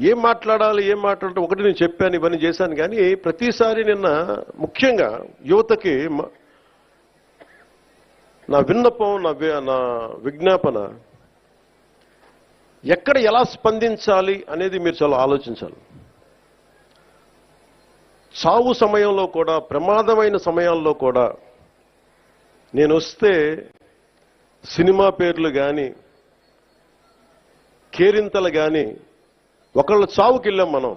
ఏం మాట్లాడాలి ఏం మాట్లాడాలి ఒకటి నేను చెప్పాను, ఇవన్నీ చేశాను. కానీ ప్రతిసారి నిన్న ముఖ్యంగా యువతకి నా విన్నపం, నా విజ్ఞాపన, ఎక్కడ ఎలా స్పందించాలి అనేది మీరు చాలా ఆలోచించాలి. చావు సమయంలో కూడా, ప్రమాదమైన సమయాల్లో కూడా నేను వస్తే సినిమా పేర్లు కానీ, కేరింతలు కానీ, ఒకళ్ళు చావుకి వెళ్ళాం మనం,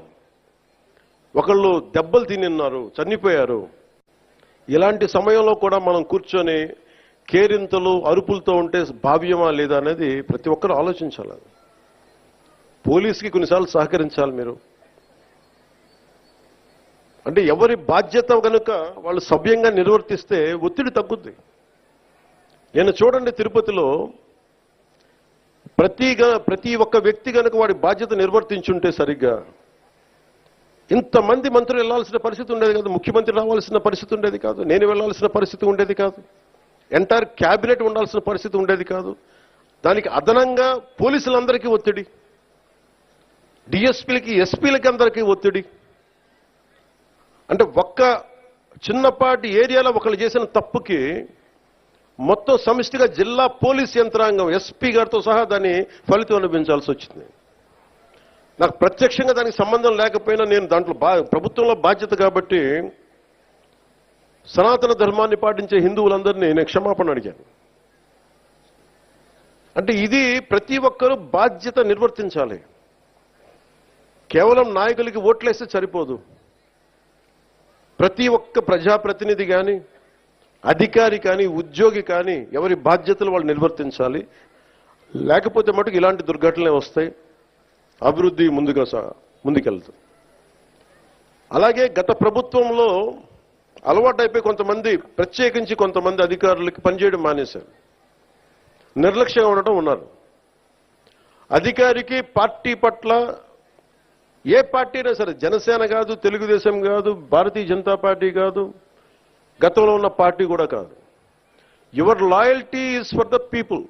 ఒకళ్ళు దెబ్బలు తిన్నారు, చనిపోయారు. ఇలాంటి సమయంలో కూడా మనం కూర్చొని కేరింతలు అరుపులతో ఉంటే భావ్యమా లేదా అనేది ప్రతి ఒక్కరు ఆలోచించాలి. పోలీసుకి కొన్నిసార్లు సహకరించాలి మీరు. అంటే ఎవరి బాధ్యత కనుక వాళ్ళు సభ్యంగా నిర్వర్తిస్తే ఒత్తిడి తగ్గుద్ది. నేను చూడండి, తిరుపతిలో ప్రతి ఒక్క వ్యక్తి కనుక వాడి బాధ్యత నిర్వర్తించుంటే సరిగ్గా ఇంతమంది మంత్రులు వెళ్లాల్సిన పరిస్థితి ఉండేది కాదు, ముఖ్యమంత్రి రావాల్సిన పరిస్థితి ఉండేది కాదు, నేను వెళ్లాల్సిన పరిస్థితి ఉండేది కాదు, ఎంటైర్ క్యాబినెట్ ఉండాల్సిన పరిస్థితి ఉండేది కాదు. దానికి అదనంగా పోలీసులందరికీ ఒత్తిడి, డిఎస్పీలకి, ఎస్పీలకి అందరికీ ఒత్తిడి. అంటే ఒక్క చిన్నపాటి ఏరియాలో ఒకళ్ళు చేసిన తప్పుకి మొత్తం సమిష్టిగా జిల్లా పోలీస్ యంత్రాంగం, ఎస్పీ గారితో సహా దాన్ని ఫలితం అనిపించాల్సి వచ్చింది. నాకు ప్రత్యక్షంగా దానికి సంబంధం లేకపోయినా నేను దాంట్లో ప్రభుత్వంలో బాధ్యత కాబట్టి సనాతన ధర్మాన్ని పాటించే హిందువులందరినీ నేను క్షమాపణ అడిగాను. అంటే ఇది ప్రతి ఒక్కరూ బాధ్యత నిర్వర్తించాలి. కేవలం నాయకులకి ఓట్లేస్తే సరిపోదు. ప్రతి ఒక్క ప్రజాప్రతినిధి కానీ, అధికారి కానీ, ఉద్యోగి కానీ ఎవరి బాధ్యతలు వాళ్ళు నిర్వర్తించాలి. లేకపోతే మటుకు ఇలాంటి దుర్ఘటనలే వస్తాయి, అభివృద్ధి ముందుకెళ్తుంది. అలాగే గత ప్రభుత్వంలో అలవాటైపోయి కొంతమంది, ప్రత్యేకించి కొంతమంది అధికారులకి పనిచేయడం మానేశారు, నిర్లక్ష్యంగా ఉండటం ఉన్నారు. అధికారికి పార్టీ పట్ల, ఏ పార్టీ అయినా సరే, జనసేన కాదు, తెలుగుదేశం కాదు, భారతీయ జనతా పార్టీ కాదు, గతంలో ఉన్న పార్టీ కూడా కాదు, your loyalty is for the people.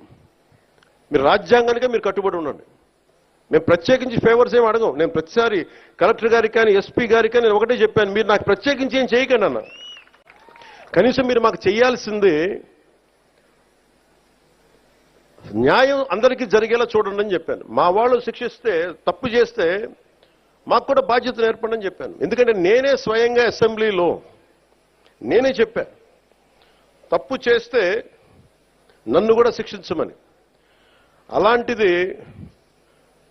మీరు రాజ్యాంగానికే మీరు కట్టుబడి ఉండండి. మేము ప్రత్యేకించి ఫేవర్స్ ఏమి అడగం. నేను ప్రతిసారి కలెక్టర్ గారికి కానీ, ఎస్పీ గారికి కానీ నేను ఒకటే చెప్పాను, మీరు నాకు ప్రత్యేకించి ఏం చేయకండి అన్న, కనీసం మీరు మాకు చేయాల్సింది న్యాయం అందరికీ జరిగేలా చూడండి అని చెప్పాను. మా వాళ్ళు శిక్షిస్తే, తప్పు చేస్తే మాకు కూడా బాధ్యత ఏర్పడని చెప్పాను. ఎందుకంటే నేనే స్వయంగా అసెంబ్లీలో నేనే చెప్పా, తప్పు చేస్తే నన్ను కూడా శిక్షించమని. అలాంటిది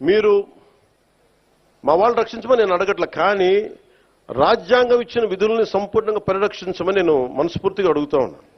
మీరు మా వాళ్ళు రక్షించమని నేను అడగట్లే, కానీ రాజ్యాంగం ఇచ్చిన విధుల్ని సంపూర్ణంగా పరిరక్షించమని నేను మనస్ఫూర్తిగా అడుగుతా ఉన్నాను.